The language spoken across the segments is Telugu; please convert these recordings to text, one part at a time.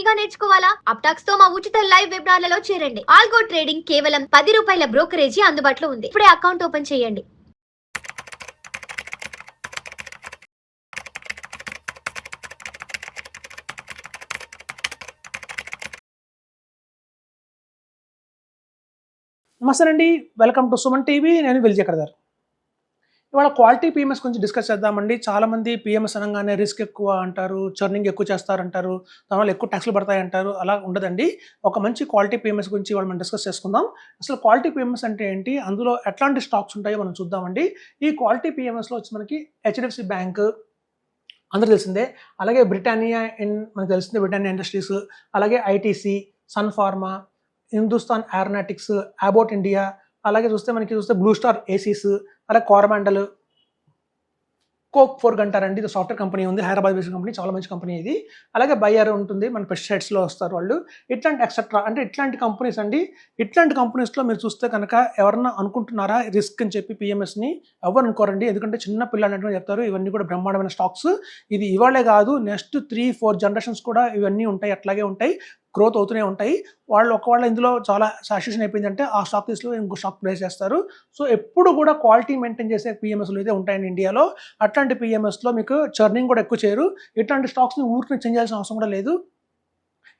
గా నేర్చుకోవాలా? అప్టాక్స్ తో మా ఉచిత లైవ్ వెబినార్లలో చేరండి. ఆల్గో ట్రేడింగ్ కేవలం ₹10 బ్రోకరేజీ అందుబాటులో ఉంది. ఇప్పుడే అకౌంట్ ఓపెన్ చేయండి. నమస్తే అండి, వెల్కమ్ టు సుమన్ టీవీ. నేను విజయకర్ గారు. ఇవాళ క్వాలిటీ పీఎంఎస్ గురించి డిస్కస్ చేద్దామండి. చాలామంది పీఎంఎస్ అనగానే రిస్క్ ఎక్కువ అంటారు, చర్నింగ్ ఎక్కువ చేస్తారంటారు, దానివల్ల ఎక్కువ ట్యాక్స్లు పడతాయి అంటారు. అలా ఉండదండి. ఒక మంచి క్వాలిటీ పీఎంఎస్ గురించి ఇవాళ మనం డిస్కస్ చేసుకుందాం. అసలు క్వాలిటీ పీఎంఎస్ అంటే ఏంటి, అందులో ఎట్లాంటి స్టాక్స్ ఉంటాయో మనం చూద్దామండి. ఈ క్వాలిటీ పీఎంఎస్లో వచ్చి మనకి హెచ్డిఎఫ్సి బ్యాంక్ అందరూ తెలిసిందే, అలాగే బ్రిటానియా మనకు తెలిసిందే బ్రిటానియా ఇండస్ట్రీస్, అలాగే ITC, Sun Pharma, Hindustan aeronautics, about India, అలాగే చూస్తే బ్లూ స్టార్ ఏసీస్, అలాగే కోరమాండల్, కోక్ ఫోర్గ్ అంటారండి. ఇది సాఫ్ట్వేర్ కంపెనీ ఉంది, హైదరాబాద్ బేస్డ్ కంపెనీ, చాలా మంచి కంపెనీ ఇది. అలాగే బయ్యర్ ఉంటుంది, మన పెస్టిసైడ్స్లో వస్తారు వాళ్ళు. ఇట్లాంటి ఎక్సెట్రా అంటే ఇట్లాంటి కంపెనీస్ అండి. ఇట్లాంటి కంపెనీస్లో మీరు చూస్తే కనుక ఎవరన్నా అనుకుంటున్నారా రిస్క్ అని చెప్పి పీఎంఎస్ని? ఎవరు అనుకోరండి. ఎందుకంటే చిన్న పిల్లలు అన్నట్టు చెప్తారు ఇవన్నీ కూడా బ్రహ్మాండమైన స్టాక్స్, ఇది ఇవాళే కాదు నెక్స్ట్ 3-4 జనరేషన్స్ కూడా ఇవన్నీ ఉంటాయి, అట్లాగే ఉంటాయి, గ్రోత్ అవుతూనే ఉంటాయి. వాళ్ళు ఒకవేళ ఇందులో చాలా సాటిస్ఫాక్షన్ అయిపోయిందంటే ఆ స్టాక్ తీసులో ఇంకో స్టాక్ ప్లేస్ చేస్తారు. సో ఎప్పుడు కూడా క్వాలిటీ మెయింటైన్ చేసే పీఎంఎస్లు అయితే ఉంటాయండి ఇండియాలో. అట్లాంటి పీఎంఎస్లో మీకు చర్నింగ్ కూడా ఎక్కువ చేయరు. ఇట్లాంటి స్టాక్స్ని ఊరికి చేంజ్ చేయాల్సిన అవసరం కూడా లేదు.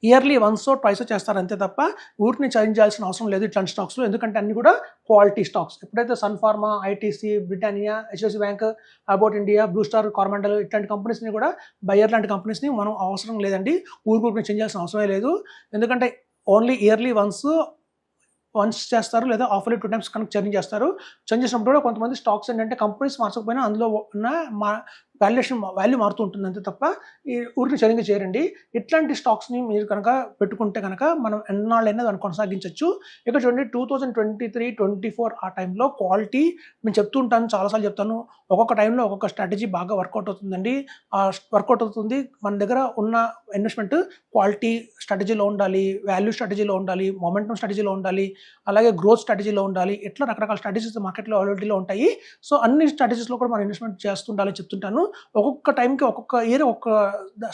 ఇయర్లీ వన్సో ట్వైసో చేస్తారు అంతే తప్ప ఊరిని చేంజ్ చేయాల్సిన అవసరం లేదు ఇట్లాంటి స్టాక్స్లో. ఎందుకంటే అన్ని కూడా క్వాలిటీ స్టాక్స్. ఎప్పుడైతే Sun Pharma, ITC, Britannia, HDFC bank, about India, blue star, Coromandel ఇట్లాంటి కంపెనీస్ని కూడా, బయ్యర్ లాంటి కంపెనీస్ని మనం అవసరం లేదండి, ఊరికి చేంజ్ చేయాల్సిన అవసరమే లేదు. ఎందుకంటే ఓన్లీ ఇయర్లీ వన్స్ చేస్తారు, లేదా ఆఫర్లీ 2 times కనుక చర్నింగ్ చేస్తారు. చర్న్ చేసినప్పుడు కూడా కొంతమంది స్టాక్స్ ఏంటంటే కంపెనీస్ మార్చకపోయినా అందులో ఉన్న వాల్యూ మారుతూ ఉంటుంది అంతే తప్ప ఈ ఊరికి చర్నింగ్ చేయరండి. ఇట్లాంటి స్టాక్స్ని మీరు కనుక పెట్టుకుంటే కనుక మనం ఎన్నాళ్ళైనా దాన్ని కొనసాగించవచ్చు. ఇక్కడ చూడండి 2023-24 ఆ టైంలో క్వాలిటీ నేను చెప్తూ ఉంటాను, చాలాసార్లు చెప్తాను, ఒక్కొక్క టైంలో ఒక్కొక్క స్ట్రాటజీ బాగా వర్కౌట్ అవుతుందండి. వర్కౌట్ అవుతుంది. మన దగ్గర ఉన్న ఇన్వెస్ట్మెంట్ క్వాలిటీ స్ట్రాటజీలో ఉండాలి, వాల్యూ స్ట్రాటజీలో ఉండాలి, మొమెంటమ్ స్ట్రాటజీలో ఉండాలి, అలాగే గ్రోత్ స్ట్రాటజీలో ఉండాలి. ఇట్లా రకరకాల స్ట్రాటజీస్ మార్కెట్లో అవైలబిలిటీలో ఉంటాయి. సో అన్ని స్ట్రాటజీస్లో కూడా మనం ఇన్వెస్ట్మెంట్ చేస్తుండాలని చెప్తుంటాను. ఒక్కొక్క టైంకి ఒక్కొక్క ఇయర్ ఒక్కొక్క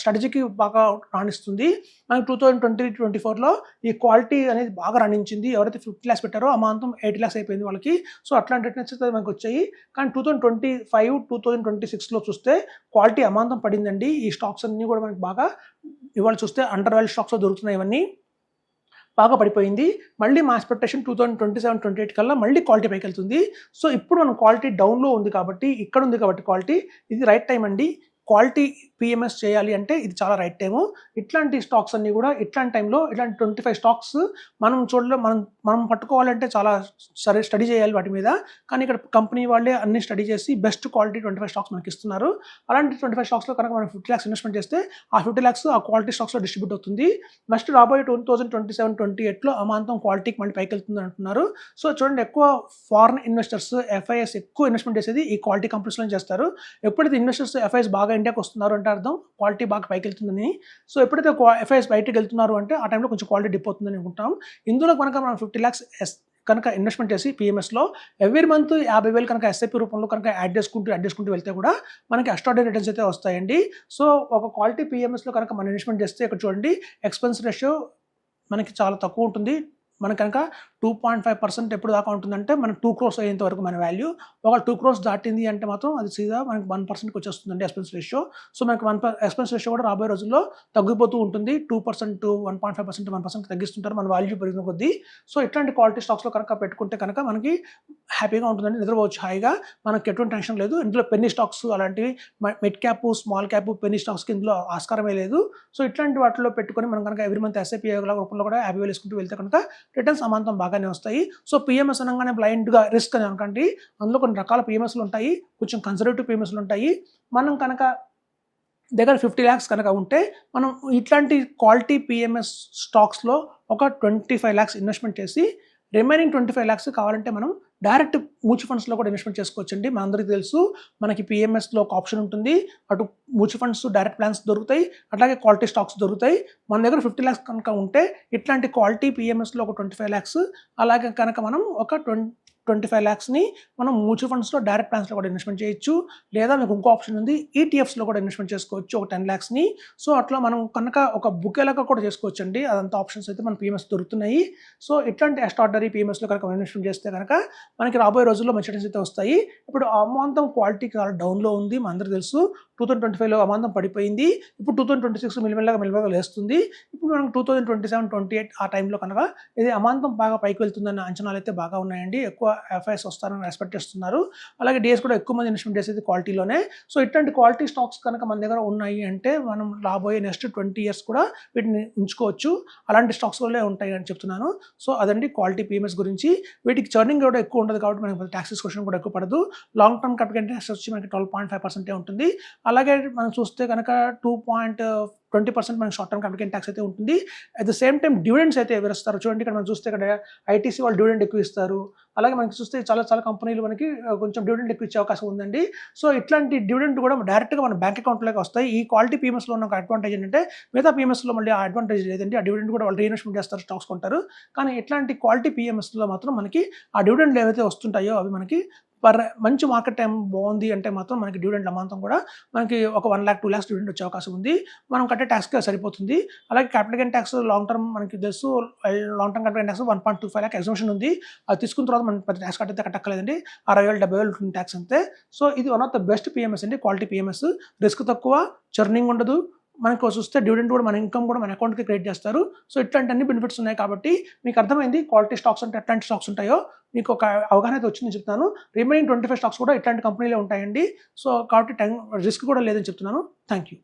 స్ట్రాటజీకి బాగా రాణిస్తుంది. మనకి 2023-24లో ఈ క్వాలిటీ అనేది బాగా రాణించింది. ఎవరైతే 50 lakhs పెట్టారో అమాంతం 80 lakhs అయిపోయింది వాళ్ళకి. సో అట్లాంటి రిటర్న్స్ అయితే మనకు వచ్చాయి. కానీ 2025-2026లో చూస్తే క్వాలిటీ అమాంతం పడిందండి. ఈ స్టాక్స్ అన్నీ కూడా మనకి బాగా ఇవాళ చూస్తే అండర్ వాల్యూ స్టాక్స్లో దొరుకుతున్నాయి, ఇవన్నీ బాగా పడిపోయింది. మళ్ళీ మా ఎక్స్పెక్టేషన్ 2027-28 కల్లా మళ్ళీ క్వాలిటీ పైకి వెళ్తుంది. సో ఇప్పుడు మనం క్వాలిటీ డౌన్లో ఉంది కాబట్టి, ఇక్కడ ఉంది కాబట్టి క్వాలిటీ, ఇది రైట్ టైం అండి. క్వాలిటీ పీఎంఎస్ చేయాలి అంటే ఇది చాలా రైట్ టైము. ఇట్లాంటి స్టాక్స్ అన్నీ కూడా ఇట్లాంటి టైంలో ఇట్లాంటి 25 స్టాక్స్ మనం మనం పట్టుకోవాలంటే చాలా సరే స్టడీ చేయాలి వాటి మీద. కానీ ఇక్కడ కంపెనీ వాళ్ళే అన్ని స్టడీ చేసి బెస్ట్ క్వాలిటీ 25 స్టాక్స్ మనకి ఇస్తున్నారు. అలాంటి 25 స్టాక్స్లో కనుక మనం 50 lakhs ఇన్వెస్ట్మెంట్ చేస్తే ఆ 50 lakhs ఆ క్వాలిటీ స్టాక్స్లో డిస్ట్రిబ్యూట్ అవుతుంది. నెక్స్ట్ రాబోయే 2027-28లో అమాంతం క్వాలిటీకి మళ్ళీ పైకి వెళ్తుంది అంటున్నారు. సో చూడండి, ఎక్కువ ఫారిన్ ఇన్వెస్టర్స్, ఎఫ్ఐఎస్ ఎక్కువ ఇన్వెస్ట్మెంట్ చేసేది ఈ క్వాలిటీ కంపెనీస్లో చేస్తారు. ఎప్పుడైతే ఇన్వెస్టర్స్, ఎఫ్ఐఎస్ బాగా ఇండియాకి వస్తున్నారు అంటే అర్థం క్వాలిటీ బాగా పైకి వెళ్తుందని. సో ఎప్పుడైతే ఎఫ్ఐఎస్ బయటకు వెళ్తున్నారు అంటే ఆ టైంలో కొంచెం క్వాలిటీ డిప్ అవుతుందని అనుకుంటాం. ఇందులో కనుక మనం 50 lakhs కనుక ఇన్వెస్ట్మెంట్ చేసి పీఎంఎస్లో ఎవ్రీ మంత్ 50,000 కనుక ఎస్ఐపి రూపంలో కనుక యాడ్ చేసుకుంటూ వెళ్తే కూడా మనకి ఎక్స్ట్రాడినరీ రిటర్న్స్ అయితే వస్తాయండి. సో ఒక క్వాలిటీ పీఎంఎస్లో కనుక మనం ఇన్వెస్ట్మెంట్ చేస్తే ఇక్కడ చూడండి, ఎక్స్పెన్స్ రేషియో మనకి చాలా తక్కువ ఉంటుంది. మనకు కనుక 2.5% ఎప్పుడు దాకా ఉంటుందంటే మనకు 2 crores అయ్యేంత వరకు మన వాల్యూ. ఒక 2 crores దాటింది అంటే మాత్రం అది సీదా మనకి 1%కి వచ్చేస్తుందండి ఎక్స్పెన్స్ రేషియో. సో మనకి ఎక్స్పెన్స్ రేషియో కూడా రాబోయే రోజుల్లో తగ్గిపోతూ ఉంటుంది. 2%, 1.5%, 1% తగ్గిస్తుంటారు మన వాల్యూ పెరిగిన కొద్దీ. సో ఇట్లాంటి క్వాలిటీ స్టాక్స్లో కనుక పెట్టుకుంటే కనుక మనకి హ్యాపీగా ఉంటుందండి, నిద్రపోవచ్చు హాయిగా, మనకి ఎటువంటి టెన్షన్ లేదు. ఇందులో పెన్నీ స్టాక్స్ అలాంటివి, mid cap, small cap, penny స్టాక్స్కి ఇందులో ఆస్కారమే లేదు. సో ఇట్లాంటి వాటిలో పెట్టుకొని మనం కనుక ఎవ్రీ మంత్ ఎస్ఐపి రూపంలో కూడా 50,000 వేసుకుంటూ వెళ్తే కనుక రిటర్న్స్ అమాంతం బాగానే వస్తాయి. సో పిఎంఎస్ అనగానే బ్లైండ్గా రిస్క్ అని అనకండి. అందులో కొన్ని రకాల పిఎంఎస్లు ఉంటాయి, కొంచెం కన్సర్వేటివ్ పిఎంఎస్లు ఉంటాయి. మనం కనుక దగ్గర 50 lakhs కనుక ఉంటే మనం ఇట్లాంటి క్వాలిటీ పిఎంఎస్ స్టాక్స్లో ఒక 25 lakhs ఇన్వెస్ట్మెంట్ చేసి రిమైనింగ్ 25 lakhs కావాలంటే మనం డైరెక్ట్ మ్యూచువల్ ఫండ్స్లో కూడా ఇన్వెస్ట్మెంట్ చేసుకోవచ్చండి. మనందరికీ తెలుసు మనకి పిఎంఎస్లో ఒక ఆప్షన్ ఉంటుంది, అటు మ్యూచువల్ ఫండ్స్ డైరెక్ట్ ప్లాన్స్ దొరుకుతాయి, అట్లాగే క్వాలిటీ స్టాక్స్ దొరుకుతాయి. మన దగ్గర 50 lakhs కనుక ఉంటే ఇట్లాంటి క్వాలిటీ పిఎంఎస్లో ఒక 25 lakhs, అలాగే కనుక మనం ఒక 25 lakhsని మనం మ్యూచువల్ ఫండ్స్లో డైరెక్ట్ ప్లాన్స్లో కూడా ఇన్వెస్ట్మెంట్ చేయొచ్చు, లేదా మీకు ఇంకో ఆప్షన్ ఉంది ఈటీఎఫ్స్లో కూడా ఇన్వెస్ట్మెంట్ చేసుకోవచ్చు ఒక 10 lakhsని. సో అట్లా మనం కనుక ఒక బుకేలాగా కూడా చేసుకోవచ్చు అండి. అదంతా ఆప్షన్స్ అయితే మన పిఎంఎస్ దొరుకుతున్నాయి. సో ఇట్లాంటి ఎక్స్ట్రాడినరీ పిఎంఎస్లో కనుక ఇన్వెస్ట్మెంట్ చేస్తే కనుక మనకి రాబోయే రోజుల్లో మంచి రిటర్న్స్ అయితే వస్తాయి. ఇప్పుడు అమాంతం క్వాలిటీ చాలా డౌన్లో ఉంది, మనందరూ తెలుసు. 2025లో అమాంతం పడిపోయింది. ఇప్పుడు 2026 మెల్లమెల్లగా లేస్తుంది. ఇప్పుడు మనం 2027, 28 ఆ టైంలో కనుక ఇది అమాంతం బాగా పైకి వెళ్తుందన్న అంచనాలు అయితే బాగా ఉన్నాయండి. ఎక్కువ ఎఫ్ఐఎస్ వస్తారని ఎక్స్పెక్ట్ చేస్తున్నారు. అలాగే డిఎస్ కూడా ఎక్కువ మంది ఇన్వెస్ట్మెంట్ చేసేది క్వాలిటీలోనే. సో ఇట్లాంటి క్వాలిటీ స్టాక్స్ కనుక మన దగ్గర ఉన్నాయి అంటే మనం రాబోయే నెక్స్ట్ 20 years కూడా వీటిని ఉంచుకోవచ్చు. అలాంటి స్టాక్స్ వల్లే ఉంటాయి అని చెప్తున్నాను. సో అదండి క్వాలిటీ పిఎంఎస్ గురించి. వీటికి చర్నింగ్ కూడా ఎక్కువ ఉండదు కాబట్టి మనకి ట్యాక్స్ డిస్కషన్ కూడా ఎక్కువ పడదు. లాంగ్ టర్మ్ క్యాపిటల్ ట్యాక్స్ వచ్చి మనకి 12.5% ఉంటుంది. అలాగే మనం చూస్తే కనుక 2.20% మనకి షార్ట్ టర్మ్ క్యాపిటల్ ట్యాక్స్ అయితే ఉంటుంది. At the same time dividends అయితే ఎవరిస్తారు చూడండి. ఇక్కడ మనం చూస్తే ఇక్కడ ఐటీసీ వాళ్ళు డివిడెండ్ ఎక్కువ ఇస్తారు. అలాగే మనకి చూస్తే చాలా కంపెనీలు మనకి కొంచెం డివిడెండ్ ఎక్కువ ఇచ్చే అవకాశం ఉందండి. సో ఇట్లాంటి డివిడెండ్ కూడా డైరెక్ట్గా మన బ్యాంక్ అకౌంట్లోకి వస్తాయి. ఈ క్వాలిటీ పిఎంఎస్లో ఉన్న ఒక అడ్వాంటేజ్ ఏంటంటే మిగతా పిఎంఎస్లో మళ్ళీ ఆ అడ్వాంటేజ్ లేదండి. ఆ డివిడెండ్ కూడా వాళ్ళు రీఇన్వెస్ట్మెంట్ చేస్తారు, స్టాక్స్ కొంటారు. కానీ ఇట్లాంటి క్వాలిటీ పిఎంఎస్లో మాత్రం మనకి ఆ డివిడెండ్లు ఏవైతే వస్తుంటాయో అవి మనకి మంచి మార్కెట్ టైం బాగుంది అంటే మాత్రం మనకి డివిడెండ్ అమాంతం కూడా మనకి ఒక 1 lakh 2 lakhs డివిడెండ్ వచ్చే అవకాశం ఉంది. మనం కట్టే ట్యాక్స్గా సరిపోతుంది. అలాగే capital gain tax long term మనకి తెలుసు, long term capital gain tax 1.25 lakh exemption ఉంది. అది తీసుకున్న తర్వాత మనం పెద్ద ట్యాక్స్ కట్టయితే కట్టక్కలేదండి. 60,000 70,000 ఉంటుంది ట్యాక్స్ అంతే. సో ఇది one of the best PMS అండి, క్వాలిటీ పిఎంఎస్. రిస్క్ తక్కువ, చర్నింగ్ ఉండదు. మనకు చూస్తే డివిడెండ్ కూడా మన ఇన్కమ్ కూడా మన అకౌంట్కి క్రియేట్ చేస్తారు. సో ఇట్లాంటి అన్ని బెనిఫిట్స్ ఉన్నాయి కాబట్టి మీకు అర్థమైంది క్వాలిటీ స్టాక్స్ అంటే ఎట్లాంటి స్టాక్స్ ఉంటాయో మీకు ఒక అవగాహన అయితే వచ్చిందని చెప్తున్నాను. రిమైనింగ్ 25 స్టాక్స్ కూడా ఇట్లాంటి కంపెనీలే ఉంటాయండి. సో కాబట్టి రిస్క్ కూడా లేదని చెప్తున్నాను. Thank you.